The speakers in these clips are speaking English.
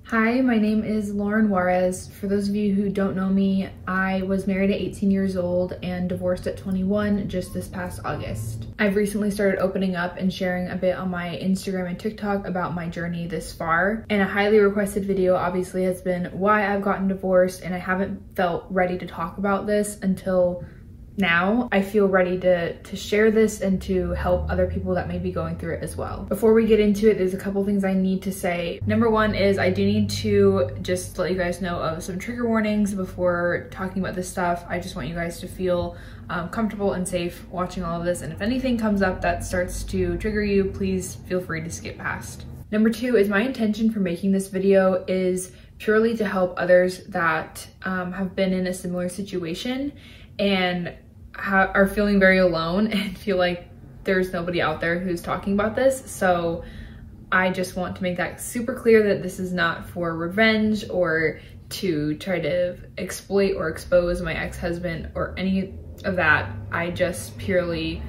Hi, my name is Lauren Juarez. For those of you who don't know me, I was married at 18 years old and divorced at 21 just this past August. I've recently started opening up and sharing a bit on my Instagram and TikTok about my journey this far. And a highly requested video obviously has been why I've gotten divorced, and I haven't felt ready to talk about this until now. I feel ready to share this and to help other people that may be going through it as well. Before we get into it, there's a couple things I need to say. Number one is I do need to just let you guys know of some trigger warnings before talking about this stuff. I just want you guys to feel comfortable and safe watching all of this, and if anything comes up that starts to trigger you, please feel free to skip past. Number two is my intention for making this video is purely to help others that have been in a similar situation and are feeling very alone and feel like there's nobody out there who's talking about this. So I just want to make that super clear that this is not for revenge or to try to exploit or expose my ex-husband or any of that. I just purely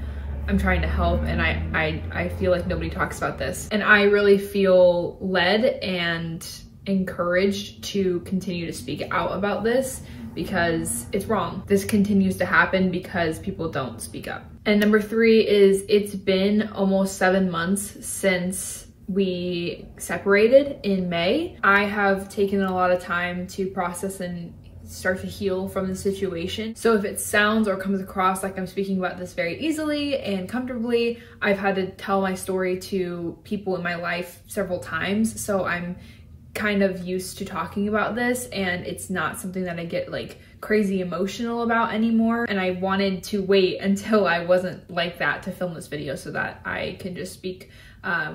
I'm trying to help, and I feel like nobody talks about this. And I really feel led and encouraged to continue to speak out about this because it's wrong. This continues to happen because people don't speak up. And number three is it's been almost 7 months since we separated in May. I have taken a lot of time to process and start to heal from the situation. So if it sounds or comes across like I'm speaking about this very easily and comfortably, I've had to tell my story to people in my life several times. So I'm kind of used to talking about this, and it's not something that I get like crazy emotional about anymore. And I wanted to wait until I wasn't like that to film this video so that I can just speak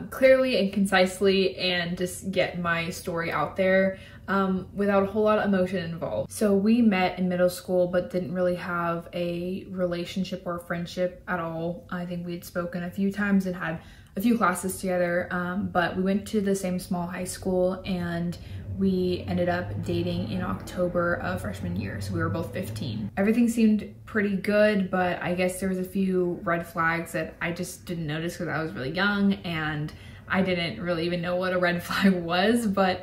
clearly and concisely and just get my story out there without a whole lot of emotion involved. So we met in middle school but didn't really have a relationship or friendship at all. I think we had spoken a few times and had a few classes together, but we went to the same small high school and we ended up dating in October of freshman year. So we were both 15. Everything seemed pretty good, but I guess there was a few red flags that I just didn't notice because I was really young and I didn't really even know what a red flag was, but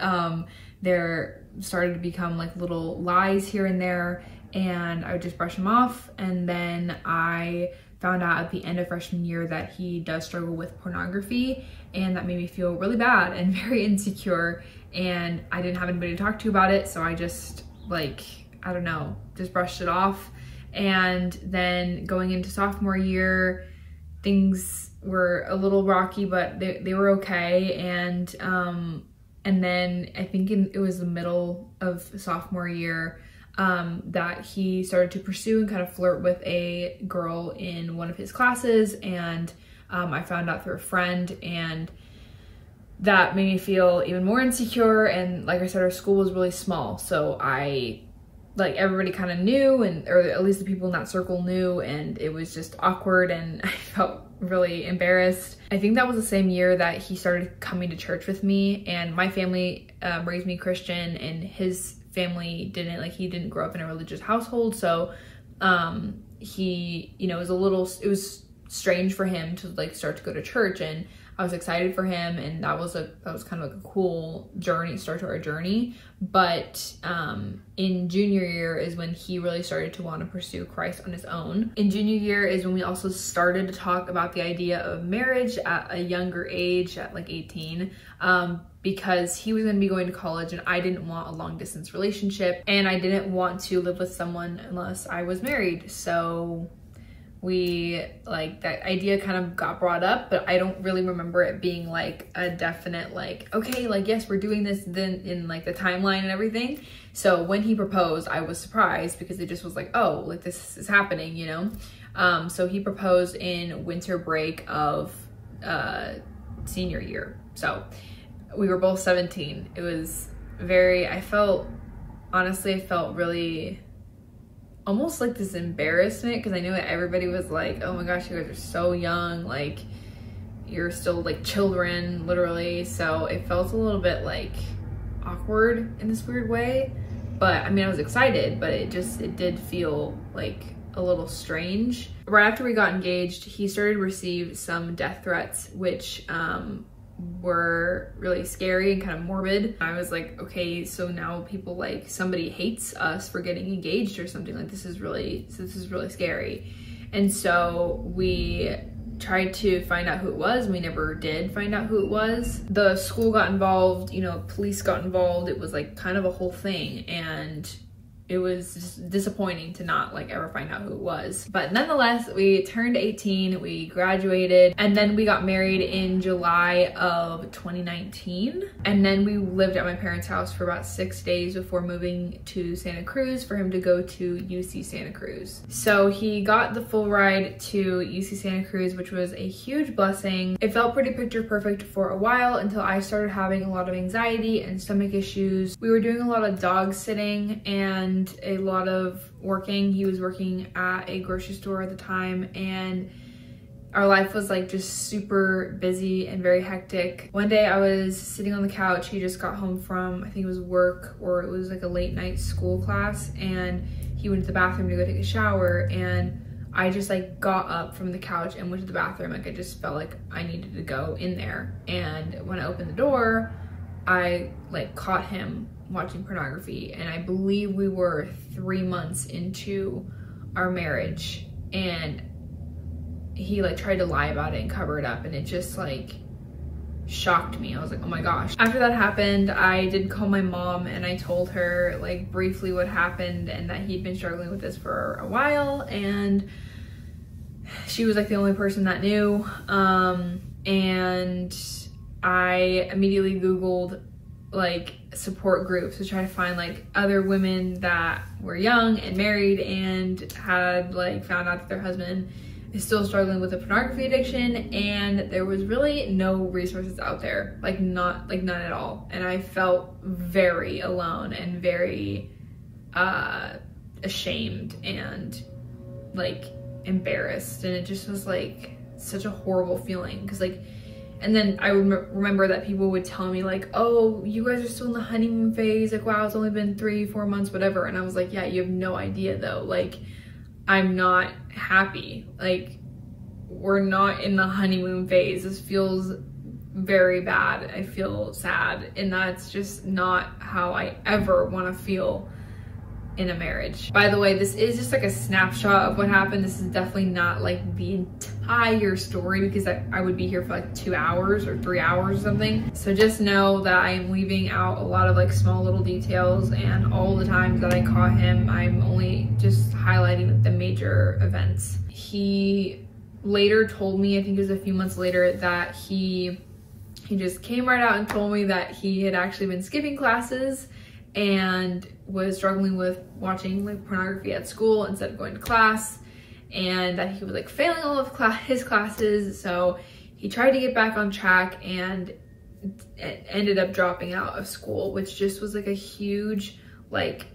there started to become like little lies here and there, and I would just brush them off. And then I found out at the end of freshman year that he does struggle with pornography, and that made me feel really bad and very insecure, and I didn't have anybody to talk to about it, so I just like, I don't know, just brushed it off. And then going into sophomore year, things were a little rocky, but they were okay. And then I think it was the middle of sophomore year that he started to pursue and kind of flirt with a girl in one of his classes, and I found out through a friend, and that made me feel even more insecure. And like I said, our school was really small, so everybody kind of knew, and or at least the people in that circle knew, and it was just awkward and I felt really embarrassed. I think that was the same year that he started coming to church with me, and my family raised me Christian and his family didn't. Like, he didn't grow up in a religious household, so he, you know, it was strange for him to like start to go to church, and I was excited for him, and that was kind of like a cool start to our journey. But in junior year is when he really started to want to pursue Christ on his own. In junior year is when we also started to talk about the idea of marriage at a younger age, at like 18, because he was going to be going to college and I didn't want a long distance relationship, and I didn't want to live with someone unless I was married. So that idea kind of got brought up, but I don't really remember it being like a definite like, okay, like yes, we're doing this then in like the timeline and everything. So when he proposed, I was surprised because it just was like, oh, like this is happening, you know? So he proposed in winter break of senior year. So we were both 17. It was I felt really almost like this embarrassment, because I knew that everybody was like, oh my gosh, you guys are so young, like you're still like children, literally. So it felt a little bit like awkward in this weird way, but I mean, I was excited, but it did feel like a little strange. Right after we got engaged, he started to receive some death threats, which were really scary and kind of morbid. I was like, okay, so now people, like, somebody hates us for getting engaged or something. Like, this is really scary. And so we tried to find out who it was. We never did find out who it was. The school got involved, you know, police got involved. It was like kind of a whole thing, and it was just disappointing to not like ever find out who it was. But nonetheless, we turned 18, we graduated, and then we got married in July of 2019. And then we lived at my parents' house for about 6 days before moving to Santa Cruz for him to go to UC Santa Cruz. So he got the full ride to UC Santa Cruz, which was a huge blessing. It felt pretty picture perfect for a while until I started having a lot of anxiety and stomach issues. We were doing a lot of dog sitting and a lot of working. He was working at a grocery store at the time, and our life was like just super busy and very hectic. One day I was sitting on the couch. He just got home from, I think it was work, or it was like a late night school class, and he went to the bathroom to go take a shower, and I just like got up from the couch and went to the bathroom. Like, I just felt like I needed to go in there. And when I opened the door, I like caught him watching pornography, and I believe we were 3 months into our marriage, and he like tried to lie about it and cover it up, and it just like shocked me. I was like, oh my gosh. After that happened, I did call my mom, and I told her like briefly what happened and that he'd been struggling with this for a while, and she was like the only person that knew. And I immediately Googled like support groups to try to find like other women that were young and married and had like found out that their husband is still struggling with a pornography addiction, and there was really no resources out there, like none at all. And I felt very alone and very ashamed and like embarrassed, and it just was like such a horrible feeling, because like, and then I remember that people would tell me like, oh, you guys are still in the honeymoon phase, like, wow, it's only been 3-4 months, whatever. And I was like, yeah, you have no idea though. Like, I'm not happy. Like, we're not in the honeymoon phase. This feels very bad. I feel sad, and that's just not how I ever want to feel in a marriage. By the way, this is just like a snapshot of what happened. This is definitely not like the entire story, because I would be here for like 2 hours or 3 hours or something. So just know that I am leaving out a lot of like small little details, and all the times that I caught him, I'm only just highlighting the major events. He later told me, I think it was a few months later, that he just came right out and told me that he had actually been skipping classes and was struggling with watching like pornography at school instead of going to class, and that he was like failing all of his classes. So he tried to get back on track and ended up dropping out of school, which just was like a huge like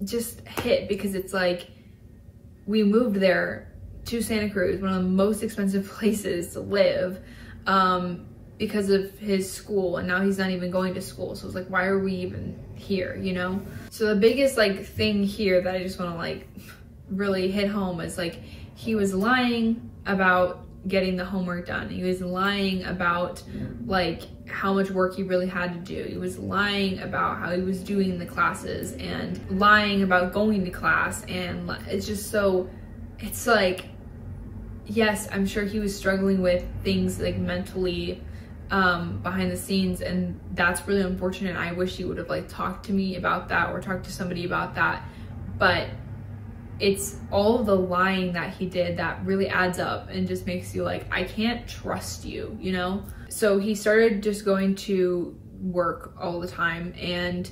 just hit, because it's like we moved there to Santa Cruz, one of the most expensive places to live, because of his school, and now he's not even going to school. So it's like, why are we even here, you know? So the biggest like thing here that I just want to like really hit home is like, he was lying about getting the homework done. He was lying about like how much work he really had to do. He was lying about how he was doing the classes, and lying about going to class. And it's just so, it's like, yes, I'm sure he was struggling with things like mentally behind the scenes, and that's really unfortunate. I wish he would have like talked to me about that, or talked to somebody about that. But it's all the lying that he did that really adds up and just makes you like, I can't trust you, you know? So he started just going to work all the time, and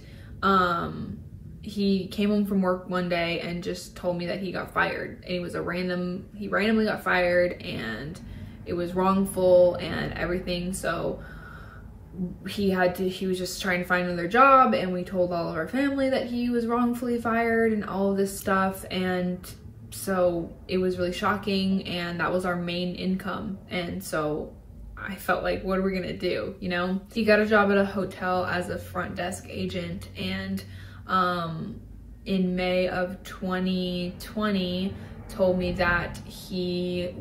he came home from work one day and just told me that he got fired. And it was he randomly got fired, and it was wrongful and everything. So he was just trying to find another job, and we told all of our family that he was wrongfully fired and all of this stuff. And so it was really shocking, and that was our main income. And so I felt like, what are we gonna do, you know? He got a job at a hotel as a front desk agent, and in May of 2020 told me that he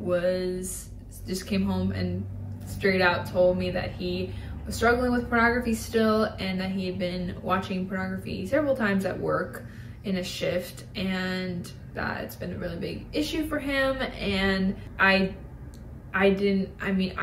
just came home and straight out told me that he was struggling with pornography still, and that he had been watching pornography several times at work in a shift, and that it's been a really big issue for him. And I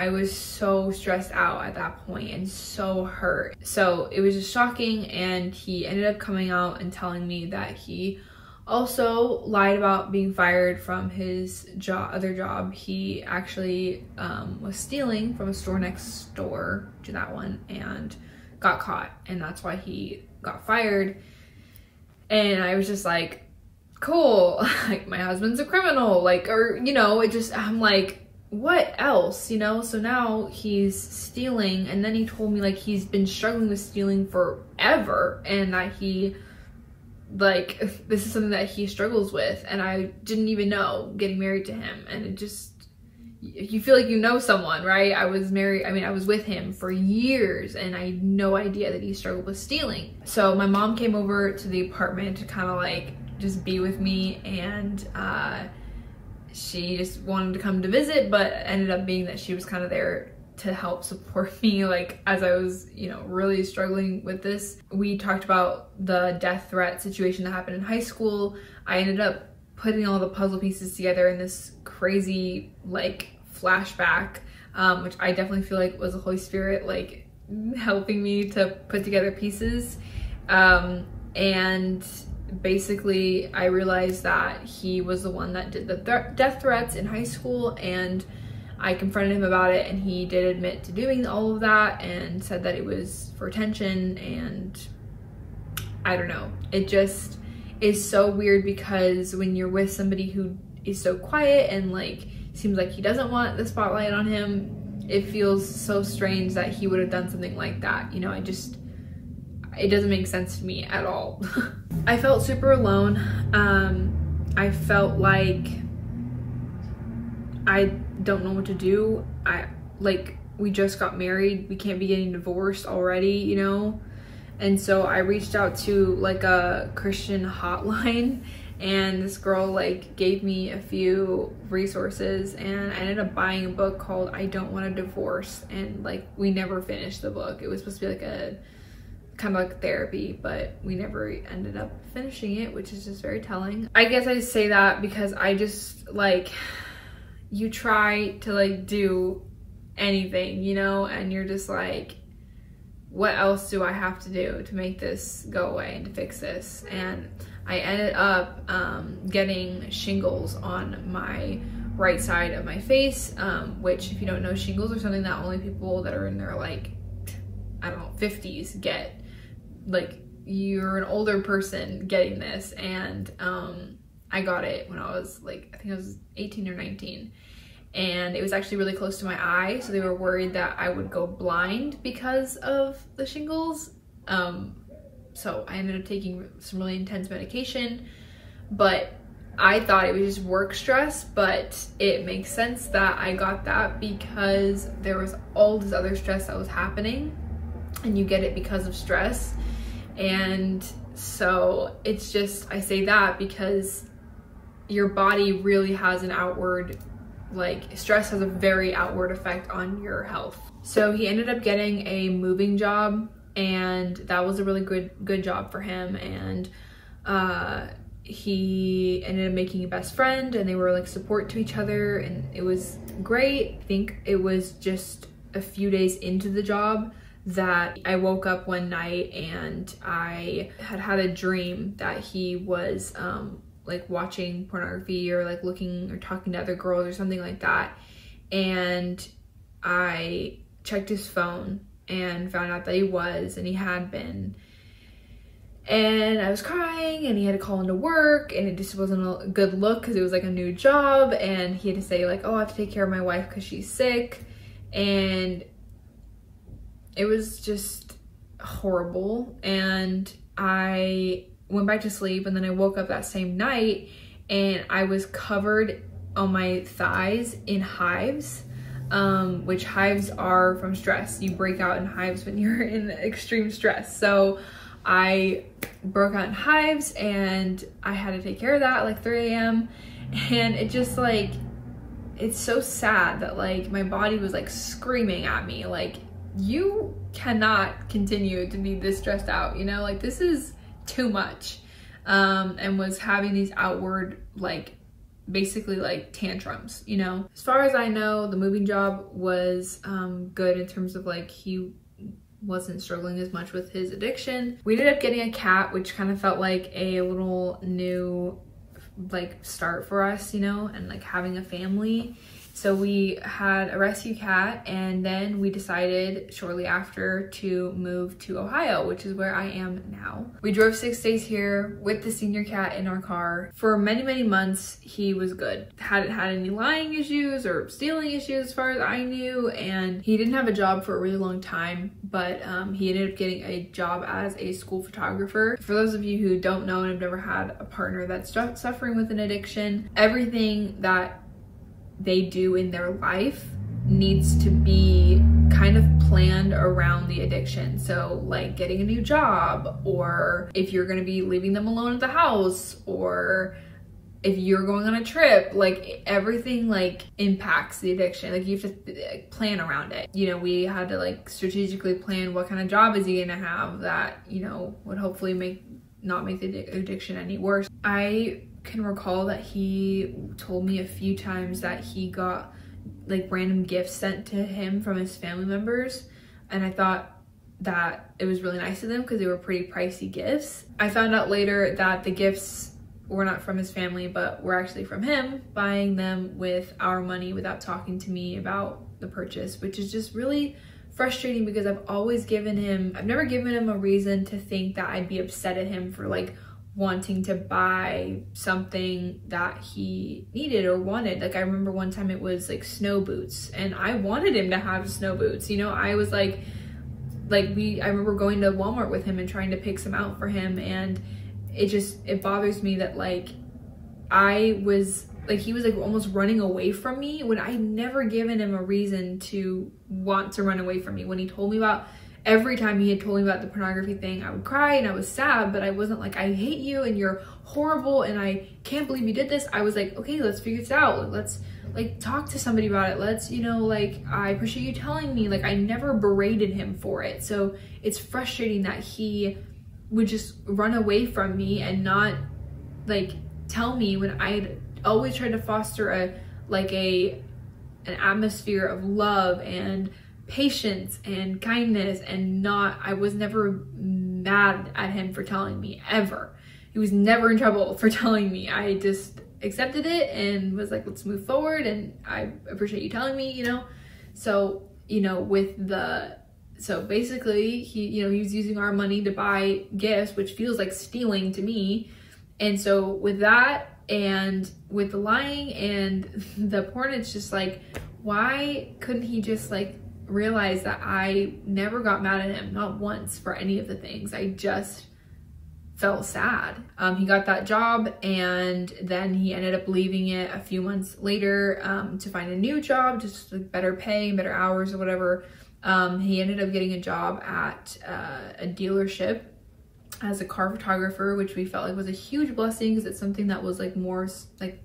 was so stressed out at that point and so hurt. So it was just shocking, and he ended up coming out and telling me that he also lied about being fired from his other job. He actually was stealing from a store next door to that one and got caught, and that's why he got fired. And I was just like, cool, like my husband's a criminal, like, or, you know, I'm like, what else, you know? So now he's stealing, and then he told me like he's been struggling with stealing forever, and that he, like, this is something that he struggles with, and I didn't even know getting married to him. And it just, you feel like you know someone, right? I was with him for years, and I had no idea that he struggled with stealing. So my mom came over to the apartment to kind of like just be with me, and she just wanted to come to visit, but ended up being that she was kind of there to help support me, like, as I was, you know, really struggling with this. We talked about the death threat situation that happened in high school. I ended up putting all the puzzle pieces together in this crazy, like, flashback, which I definitely feel like was the Holy Spirit, like, helping me to put together pieces. And basically I realized that he was the one that did the death threats in high school, and I confronted him about it, and he did admit to doing all of that and said that it was for attention. And I don't know, it just is so weird, because when you're with somebody who is so quiet and like seems like he doesn't want the spotlight on him, it feels so strange that he would have done something like that, you know? It doesn't make sense to me at all. I felt super alone. I felt like I don't know what to do. We just got married, we can't be getting divorced already, you know? And so I reached out to like a Christian hotline, and this girl like gave me a few resources, and I ended up buying a book called I Don't Want a Divorce, and like we never finished the book. It was supposed to be like a kind of like therapy, but we never ended up finishing it, which is just very telling. I guess I say that because I just like, you try to like do anything, you know, and you're just like, what else do I have to do to make this go away and to fix this? And I ended up getting shingles on my right side of my face, which, if you don't know, shingles are something that only people that are in their like, I don't know, 50s get. Like, you're an older person getting this, and I got it when I was like, I think I was 18 or 19. And it was actually really close to my eye, so they were worried that I would go blind because of the shingles. So I ended up taking some really intense medication, but I thought it was just work stress, but it makes sense that I got that because there was all this other stress that was happening, and you get it because of stress. And so it's just, I say that because your body really has an outward, like, stress has a very outward effect on your health. So he ended up getting a moving job, and that was a really good job for him. And he ended up making a best friend, and they were like support to each other, and it was great. I think it was just a few days into the job that I woke up one night and I had a dream that he was like watching pornography or like looking or talking to other girls or something like that. And I checked his phone and found out that he was, and he had been. And I was crying, and he had to call into work, and it just wasn't a good look because it was like a new job, and he had to say like, oh, I have to take care of my wife because she's sick. And it was just horrible. And I went back to sleep, and then I woke up that same night and I was covered on my thighs in hives, which hives are from stress. You break out in hives when you're in extreme stress. So I broke out in hives, and I had to take care of that at like 3 a.m. and it just like, it's so sad that like my body was like screaming at me, like, you cannot continue to be this stressed out, you know, like this is too much. And was having these outward, like, basically like tantrums, you know. As far as I know, the moving job was good in terms of like he wasn't struggling as much with his addiction. We ended up getting a cat, which kind of felt like a little new like start for us, you know, and like having a family. So we had a rescue cat, and then we decided shortly after to move to Ohio, which is where I am now. We drove 6 days here with the senior cat in our car. For many, many months, he was good. Hadn't had any lying issues or stealing issues as far as I knew, and he didn't have a job for a really long time, but he ended up getting a job as a school photographer. For those of you who don't know and have never had a partner that's suffering with an addiction, everything that they do in their life needs to be kind of planned around the addiction. So like getting a new job, or if you're going to be leaving them alone at the house, or if you're going on a trip, like everything like impacts the addiction. Like you have to plan around it. You know, we had to like strategically plan what kind of job is he going to have that, you know, would hopefully not make the addiction any worse. I can recall that he told me a few times that he got like random gifts sent to him from his family members, and I thought that it was really nice of them because they were pretty pricey gifts. I found out later that the gifts were not from his family, but were actually from him, buying them with our money without talking to me about the purchase, which is just really frustrating because I've never given him a reason to think that I'd be upset at him for like wanting to buy something that he needed or wanted. Like I remember one time it was like snow boots, and I wanted him to have snow boots, you know. I was I remember going to Walmart with him and trying to pick some out for him, and it bothers me that like he was like almost running away from me when I never given him a reason to want to run away from me. When he told me about every time he had told me about the pornography thing, I would cry and I was sad, but I wasn't like, I hate you and you're horrible and I can't believe you did this. I was like, okay, let's figure this out. Let's like talk to somebody about it. Let's, you know, like, I appreciate you telling me. Like I never berated him for it. So it's frustrating that he would just run away from me and not like tell me when I'd always tried to foster an atmosphere of love and patience and kindness, and I was never mad at him for telling me, ever. He was never in trouble for telling me. I just accepted it and was like, let's move forward, and I appreciate you telling me, you know. So, you know, so basically he was using our money to buy gifts, which feels like stealing to me. And so with that and with the lying and the porn, it's just like, why couldn't he just like realize that I never got mad at him, not once, for any of the things. I just felt sad. He got that job, and then he ended up leaving it a few months later to find a new job, just like better pay, better hours or whatever. He ended up getting a job at a dealership as a car photographer, which we felt like was a huge blessing because it's something that was like more like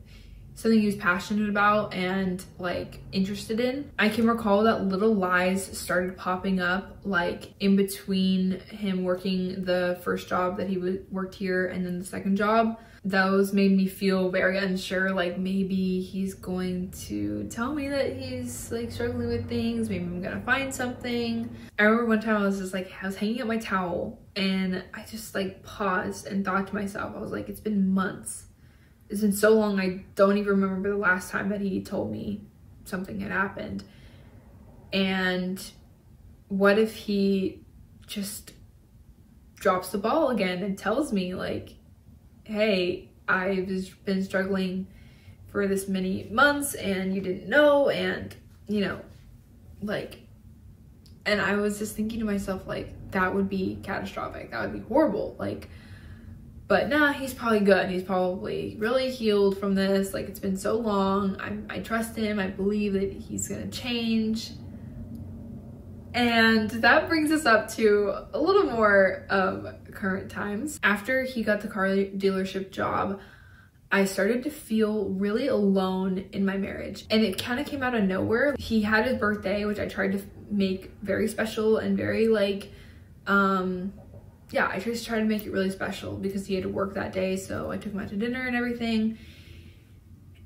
something he was passionate about and like interested in. I can recall that little lies started popping up like in between him working the first job that he worked here and then the second job. Those made me feel very unsure, like maybe he's going to tell me that he's like struggling with things, maybe I'm gonna find something. I remember one time I was hanging up my towel and I just like paused and thought to myself, I was like, it's been months. It's been so long, I don't even remember the last time that he told me something had happened. And what if he just drops the ball again and tells me like, hey, I've been struggling for this many months and you didn't know, and you know, like, and I was just thinking to myself, like, that would be catastrophic, that would be horrible, like, but nah, he's probably good. He's probably really healed from this. Like, it's been so long. I trust him. I believe that he's gonna change. And that brings us up to a little more of current times. After he got the car dealership job, I started to feel really alone in my marriage, and it kind of came out of nowhere. He had his birthday, which I tried to make very special and very like, yeah, I just tried to make it really special because he had to work that day. So I took him out to dinner and everything.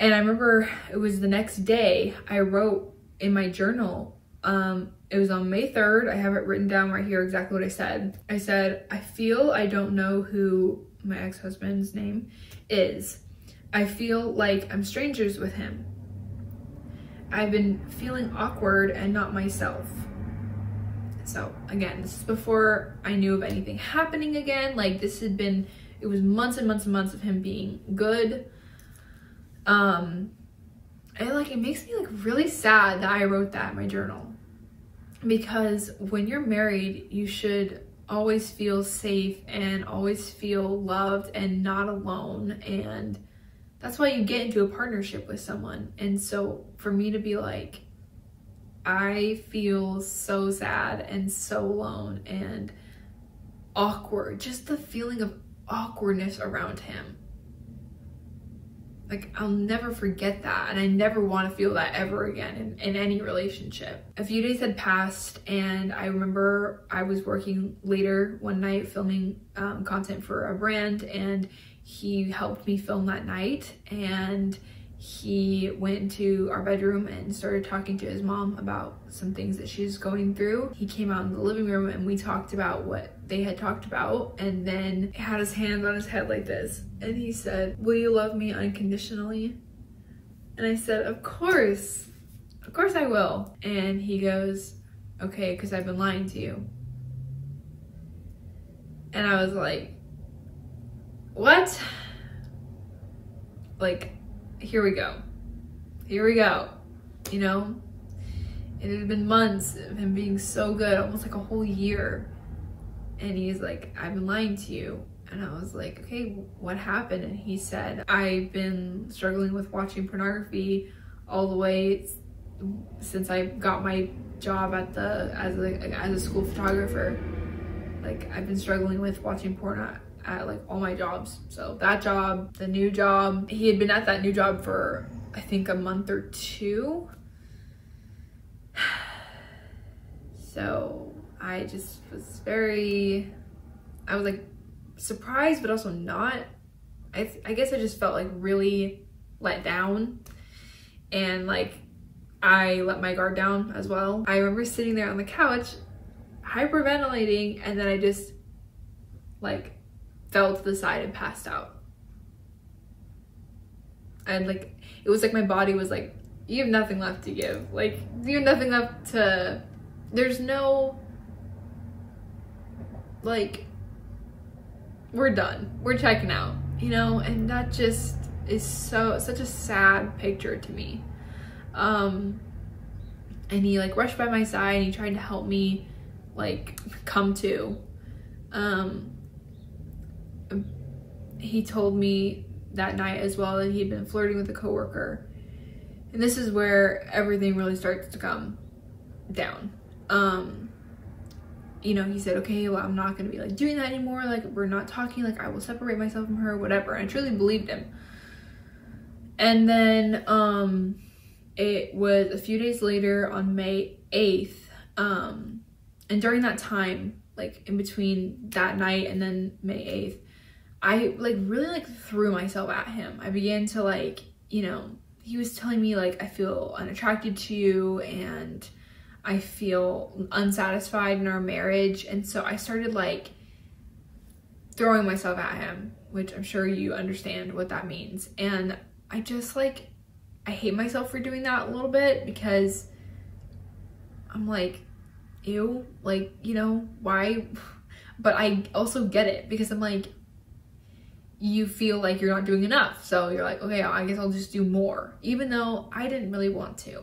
And I remember it was the next day I wrote in my journal, it was on May 3rd. I have it written down right here exactly what I said. I said, I feel I don't know who my ex-husband's name is. I feel like I'm strangers with him. I've been feeling awkward and not myself. So again, this is before I knew of anything happening again. Like this had been, it was months and months and months of him being good. And like, it makes me like really sad that I wrote that in my journal, because when you're married, you should always feel safe and always feel loved and not alone. And that's why you get into a partnership with someone. And so for me to be like, I feel so sad and so alone and awkward, just the feeling of awkwardness around him. Like, I'll never forget that. And I never want to feel that ever again in any relationship. A few days had passed, and I remember I was working later one night filming content for a brand, and he helped me film that night. And he went into our bedroom and started talking to his mom about some things that she's going through. He came out in the living room and we talked about what they had talked about, and then he had his hands on his head like this, and he said, "Will you love me unconditionally?" And I said, of course I will." And he goes, "Okay, because I've been lying to you." And I was like, what? Like, here we go, you know? It had been months of him being so good, almost like a whole year. And he's like, "I've been lying to you." And I was like, okay, what happened? And he said, "I've been struggling with watching pornography all the way since I got my job at as a school photographer. Like, I've been struggling with watching porn at like all my jobs." So that job, the new job, he had been at that new job for I think a month or two. So I just was I was like surprised, but also not. I guess I just felt like really let down, and like I let my guard down as well. I remember sitting there on the couch hyperventilating, and then I just like fell to the side and passed out. And like, it was like my body was like, you have nothing left to give. Like, you have nothing left to, there's no, like, we're done. We're checking out, you know? And that just is such a sad picture to me. And he like rushed by my side and he tried to help me like come to. He told me that night as well that he'd been flirting with a coworker. And this is where everything really starts to come down. You know, he said, "Okay, well, I'm not gonna be like doing that anymore. Like, we're not talking, like I will separate myself from her," whatever. And I truly believed him. And then it was a few days later on May 8th. And during that time, like in between that night and then May 8th, I like really like threw myself at him. I began to like, you know, he was telling me like, "I feel unattracted to you and I feel unsatisfied in our marriage." And so I started like throwing myself at him, which I'm sure you understand what that means. And I just like, I hate myself for doing that a little bit, because I'm like, ew, like, you know, why? But I also get it, because I'm like, you feel like you're not doing enough. So you're like, okay, I guess I'll just do more, even though I didn't really want to.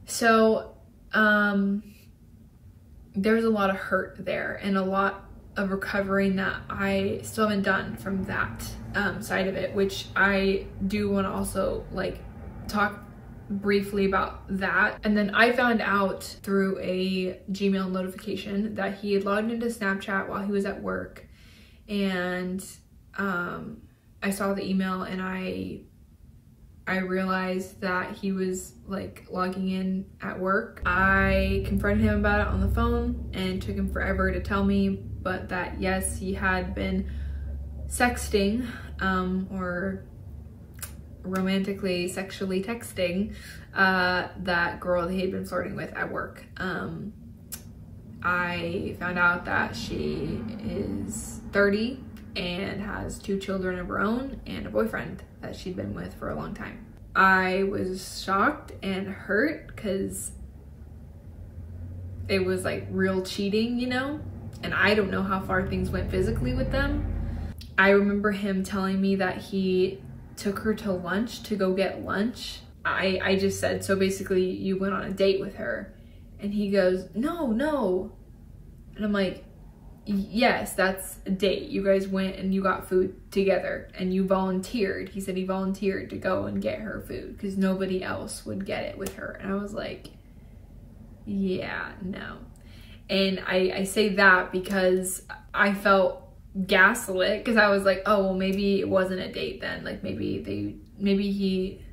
So there's a lot of hurt there and a lot of recovering that I still haven't done from that side of it, which I do want to also like talk briefly about that. And then I found out through a Gmail notification that he had logged into Snapchat while he was at work, and I saw the email and I realized that he was like logging in at work. I confronted him about it on the phone and it took him forever to tell me, but that yes, he had been sexting or romantically, sexually texting that girl that he had been flirting with at work. I found out that she is 30 and has 2 children of her own and a boyfriend that she'd been with for a long time. I was shocked and hurt because it was like real cheating, you know? And I don't know how far things went physically with them. I remember him telling me that he took her to lunch to go get lunch. I just said, so basically you went on a date with her. And he goes, no. And I'm like, yes, that's a date. You guys went and you got food together and you volunteered. He said he volunteered to go and get her food because nobody else would get it with her. And I was like, yeah, no. And I say that because I felt gaslit because I was like, oh, well, maybe it wasn't a date then. Like maybe he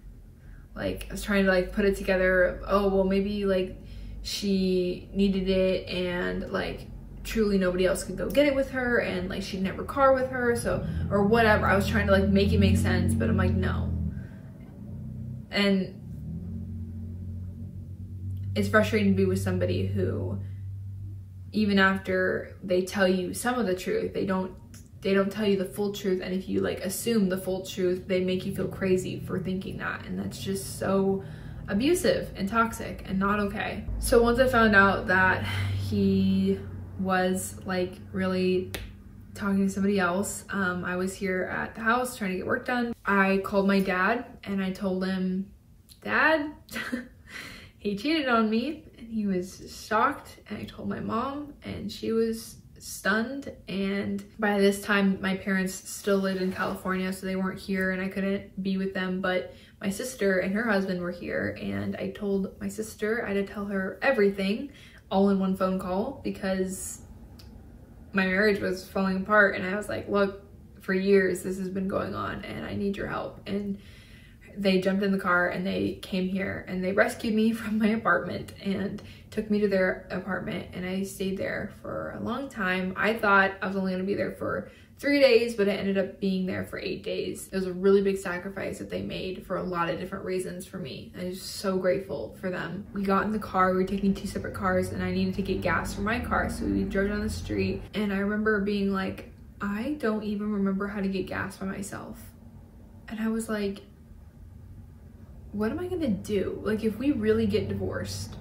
like was trying to like put it together. Oh, well, maybe like she needed it and like truly nobody else could go get it with her and like she'd never car with her, so, or whatever. I was trying to like make it make sense, but I'm like, no. And it's frustrating to be with somebody who, even after they tell you some of the truth, they don't tell you the full truth. And if you like assume the full truth, they make you feel crazy for thinking that. And that's just so abusive and toxic and not okay. So once I found out that he was like really talking to somebody else, I was here at the house trying to get work done. I called my dad and I told him, Dad, he cheated on me. And he was shocked. And I told my mom and she was stunned. And by this time my parents still lived in California, so they weren't here and I couldn't be with them, but my sister and her husband were here. And I told my sister I had to tell her everything all in one phone call because my marriage was falling apart. And I was like, look, for years this has been going on and I need your help. And they jumped in the car and they came here and they rescued me from my apartment and took me to their apartment, and I stayed there for a long time. I thought I was only gonna be there for 3 days, but I ended up being there for 8 days. It was a really big sacrifice that they made for a lot of different reasons for me. I'm just so grateful for them. We got in the car, we were taking 2 separate cars, and I needed to get gas for my car, so we drove down the street, and I remember being like, I don't even remember how to get gas by myself. And I was like, what am I gonna do? Like, if we really get divorced,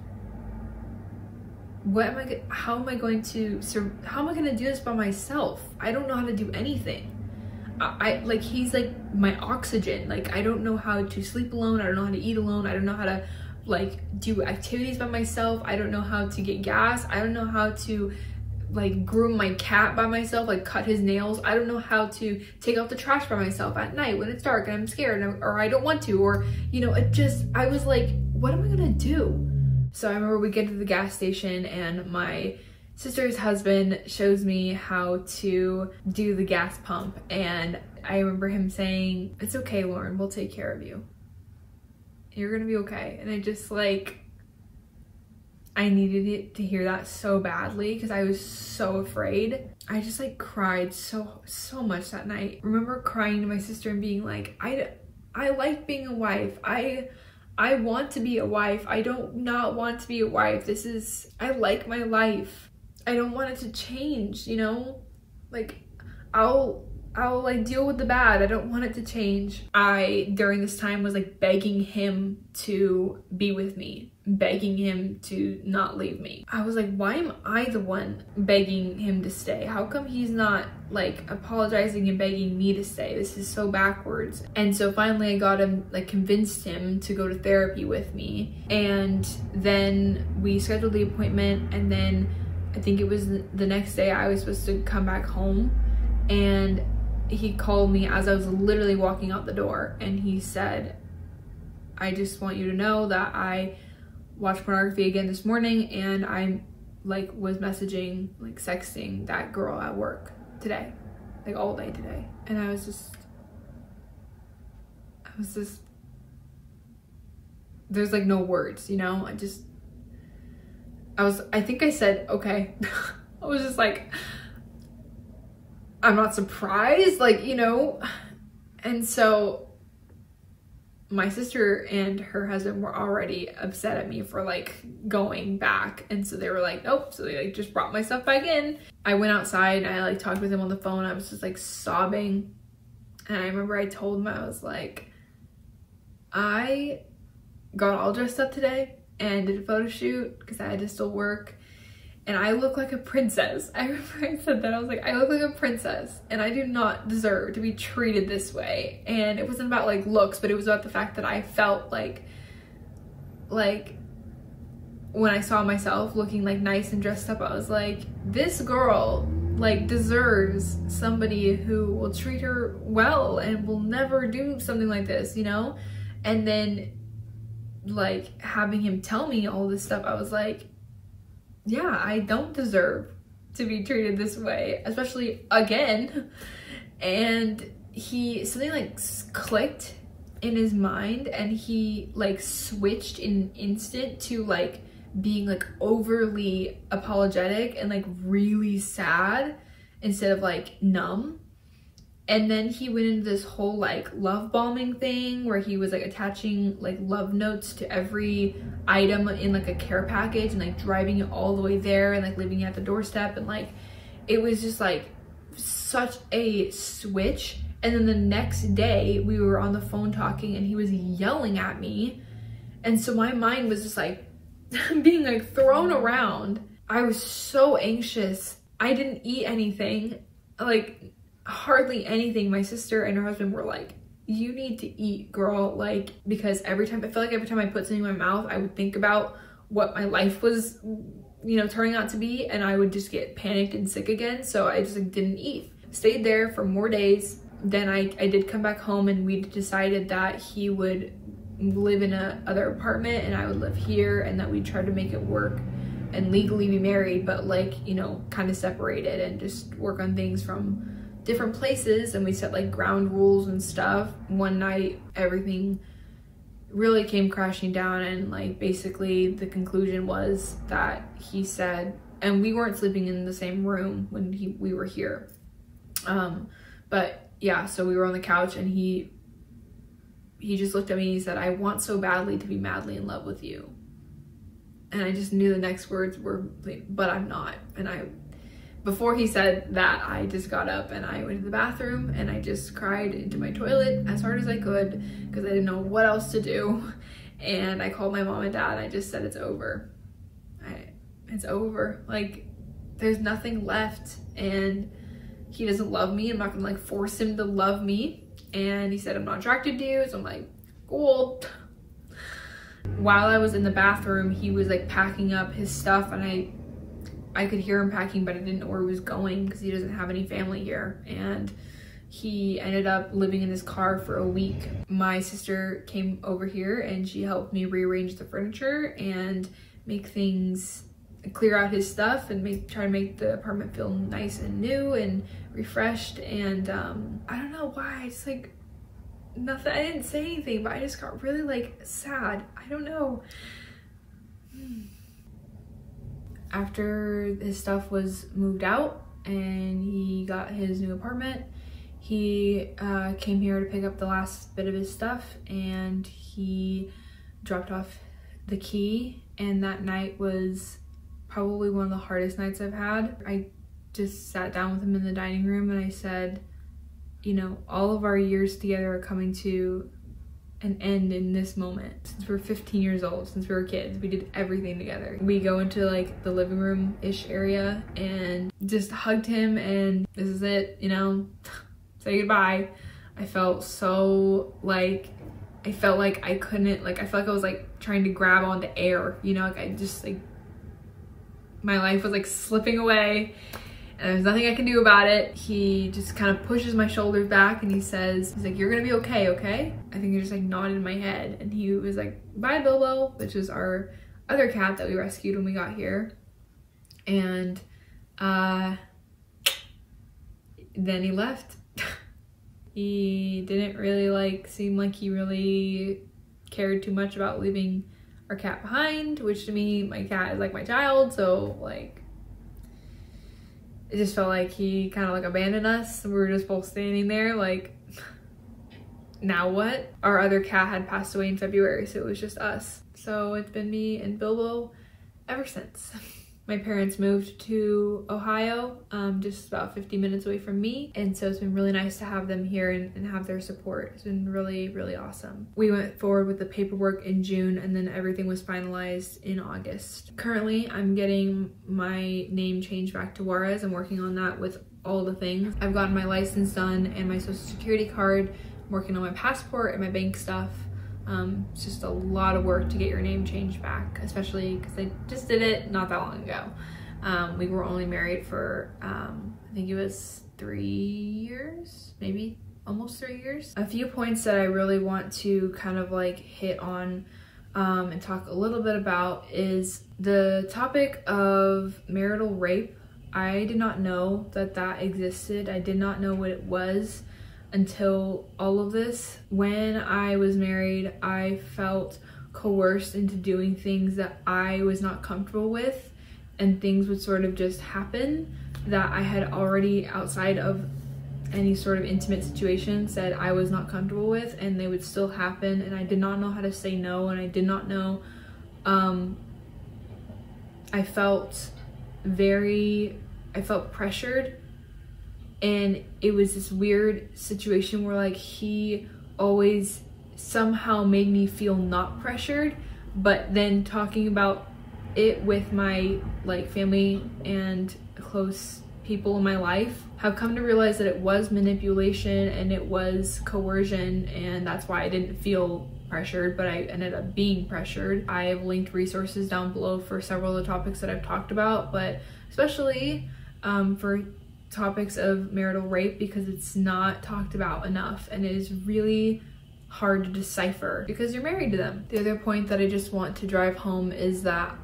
how am I gonna do this by myself? I don't know how to do anything. I like, he's like my oxygen. Like, I don't know how to sleep alone. I don't know how to eat alone. I don't know how to like do activities by myself. I don't know how to get gas. I don't know how to like groom my cat by myself, like cut his nails. I don't know how to take out the trash by myself at night when it's dark and I'm scared or I don't want to, or, you know, I was like, what am I gonna do? So I remember we get to the gas station and my sister's husband shows me how to do the gas pump. And I remember him saying, it's okay, Lauren, we'll take care of you. You're gonna be okay. And I just like, I needed it to hear that so badly because I was so afraid. I just like cried so much that night. I remember crying to my sister and being like, I like being a wife. I want to be a wife. I don't not want to be a wife. I like my life. I don't want it to change, you know? Like, I'll like deal with the bad. I don't want it to change. I, during this time, was like begging him to be with me, begging him to not leave me. I was like, why am I the one begging him to stay? How come he's not like apologizing and begging me to stay? This is so backwards. And so finally I got him, like convinced him to go to therapy with me. And then we scheduled the appointment, and then I think it was the next day I was supposed to come back home, and he called me as I was literally walking out the door, and he said, I just want you to know that I watched pornography again this morning, and I like was messaging, like sexting that girl at work today, like all day today. And I was just was just, there's like no words, you know? I think I said, okay. I was just like, I'm not surprised, like, you know? And so my sister and her husband were already upset at me for like going back. And so they were like, nope. So they like just brought my stuff back in. I went outside and I like talked with him on the phone. I was just like sobbing. And I remember I told him, I was like, I got all dressed up today and did a photo shoot because I had to still work. And I look like a princess. I remember I said that. I was like, I look like a princess and I do not deserve to be treated this way. And it wasn't about like looks, but it was about the fact that I felt like when I saw myself looking like nice and dressed up, I was like, this girl like deserves somebody who will treat her well and will never do something like this, you know? And then like having him tell me all this stuff, I was like, yeah, I don't deserve to be treated this way, especially again. And something like clicked in his mind and he like switched in an instant to like being like overly apologetic and like really sad instead of like numb. And then he went into this whole like love bombing thing where he was like attaching like love notes to every item in like a care package and like driving it all the way there and like leaving it at the doorstep. And like it was just like such a switch. And then the next day we were on the phone talking and he was yelling at me. And so my mind was just like being like thrown around. I was so anxious. I didn't eat anything, like hardly anything. My sister and her husband were like, you need to eat, girl, like, because I feel like every time I put something in my mouth, I would think about what my life was, you know, turning out to be, and I would just get panicked and sick again. So I just like didn't eat. Stayed there for more days. Then I did come back home and we decided that he would live in a other apartment and I would live here, and that we'd try to make it work and legally be married, but like, you know, kind of separated and just work on things from different places. And we set like ground rules and stuff. One night everything really came crashing down, and like basically the conclusion was that he said, and we weren't sleeping in the same room when we were here, but yeah, so we were on the couch and he just looked at me and he said, I want so badly to be madly in love with you. And I just knew the next words were, but I'm not. And before he said that, I just got up and I went to the bathroom and I just cried into my toilet as hard as I could because I didn't know what else to do. And I called my mom and dad and I just said, it's over. It's over. Like, there's nothing left, and he doesn't love me. I'm not gonna like force him to love me. And he said, I'm not attracted to you. So I'm like, cool. While I was in the bathroom, he was like packing up his stuff, and I could hear him packing, but I didn't know where he was going because he doesn't have any family here. And he ended up living in his car for a week. My sister came over here and she helped me rearrange the furniture and make things, clear out his stuff and try to make the apartment feel nice and new and refreshed. And I don't know why, I just like, nothing, I didn't say anything, but I just got really like sad. I don't know. After his stuff was moved out and he got his new apartment, he came here to pick up the last bit of his stuff, and he dropped off the key. And that night was probably one of the hardest nights I've had. I just sat down with him in the dining room and I said, you know, all of our years together are coming to an end in this moment. Since we're 15 years old, since we were kids, we did everything together. We go into like the living room-ish area and just hugged him, and this is it, you know, say goodbye. I felt so like, I felt like I couldn't, like, I felt like I was like trying to grab onto air, you know, like I just like, my life was like slipping away and there's nothing I can do about it. He just kind of pushes my shoulders back and he says, he's like, you're gonna be okay, okay? I think he just like nodded my head, and he was like, bye Bilbo, which is our other cat that we rescued when we got here. And then he left. He didn't really like seem like he really cared too much about leaving our cat behind, which to me, my cat is like my child, so like it just felt like he kind of like abandoned us. We were just both standing there like, now what? Our other cat had passed away in February, so it was just us. So it's been me and Bilbo ever since. My parents moved to Ohio, just about 50 minutes away from me. And so it's been really nice to have them here and have their support. It's been really, really awesome. We went forward with the paperwork in June, and then everything was finalized in August. Currently, I'm getting my name changed back to Juarez. I'm working on that with all the things. I've gotten my license done and my social security card. I'm working on my passport and my bank stuff. It's just a lot of work to get your name changed back, especially because I just did it not that long ago. We were only married for, I think it was 3 years, maybe almost 3 years. A few points that I really want to kind of like hit on and talk a little bit about is the topic of marital rape. I did not know that that existed. I did not know what it was until all of this. When I was married, I felt coerced into doing things that I was not comfortable with, and things would sort of just happen that I had already, outside of any sort of intimate situation, said I was not comfortable with, and they would still happen, and I did not know how to say no, and I did not know. I felt pressured. And it was this weird situation where like he always somehow made me feel not pressured, but then talking about it with my like family and close people in my life, have come to realize that it was manipulation and it was coercion, and that's why I didn't feel pressured, but I ended up being pressured. I have linked resources down below for several of the topics that I've talked about, but especially for topics of marital rape, because it's not talked about enough and it is really hard to decipher because you're married to them. The other point that I just want to drive home is that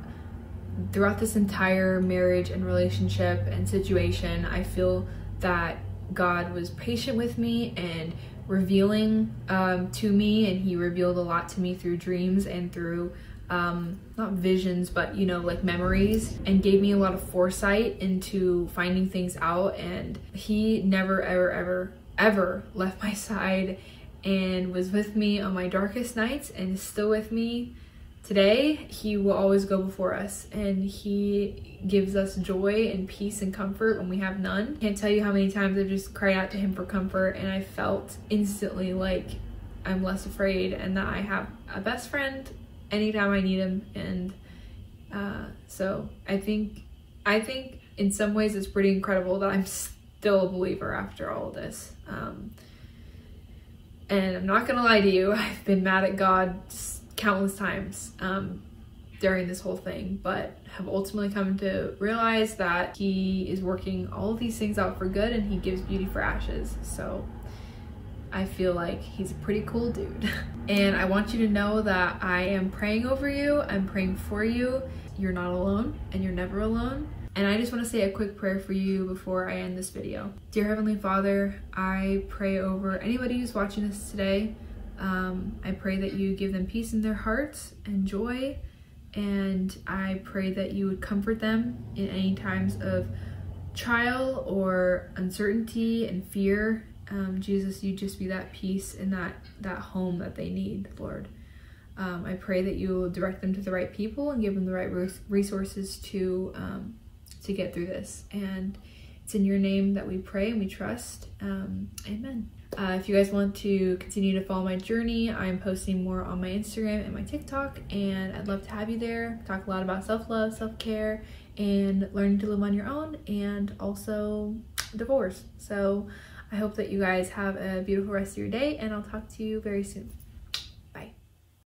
throughout this entire marriage and relationship and situation, I feel that God was patient with me and revealing to me, and he revealed a lot to me through dreams and through not visions, but you know, like memories, and gave me a lot of foresight into finding things out. And he never ever left my side and was with me on my darkest nights and is still with me today. He will always go before us, and he gives us joy and peace and comfort when we have none. Can't tell you how many times I've just cried out to him for comfort, and I felt instantly like I'm less afraid and that I have a best friend anytime I need him. And so I think in some ways it's pretty incredible that I'm still a believer after all of this. And I'm not gonna lie to you, I've been mad at God countless times during this whole thing, but have ultimately come to realize that he is working all of these things out for good, and he gives beauty for ashes. So I feel like he's a pretty cool dude. And I want you to know that I am praying over you. I'm praying for you. You're not alone, and you're never alone. And I just want to say a quick prayer for you before I end this video. Dear Heavenly Father, I pray over anybody who's watching this today. I pray that you give them peace in their hearts and joy. And I pray that you would comfort them in any times of trial or uncertainty and fear. Jesus, you just be that peace and that home that they need, Lord. I pray that you will direct them to the right people and give them the right resources to get through this. And it's in your name that we pray and we trust. Amen. If you guys want to continue to follow my journey, I'm posting more on my Instagram and my TikTok, and I'd love to have you there. Talk a lot about self-love, self-care, and learning to live on your own, and also divorce. So I hope that you guys have a beautiful rest of your day, and I'll talk to you very soon.